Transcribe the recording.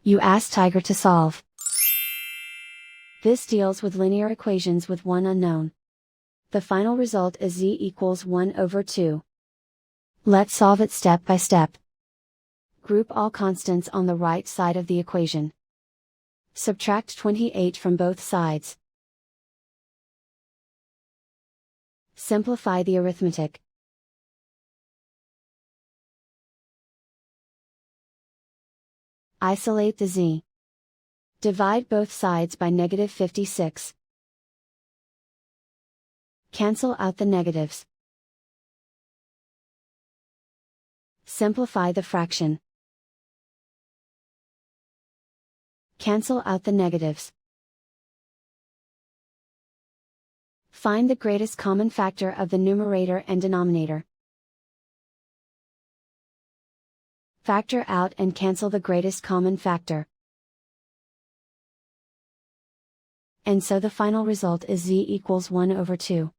You ask Tiger to solve. This deals with linear equations with one unknown. The final result is z equals 1 over 2. Let's solve it step by step. Group all constants on the right side of the equation. Subtract 28 from both sides. Simplify the arithmetic. Isolate the z. Divide both sides by -56. Cancel out the negatives. Simplify the fraction. Cancel out the negatives. Find the greatest common factor of the numerator and denominator. Factor out and cancel the greatest common factor. And so the final result is z equals 1 over 2.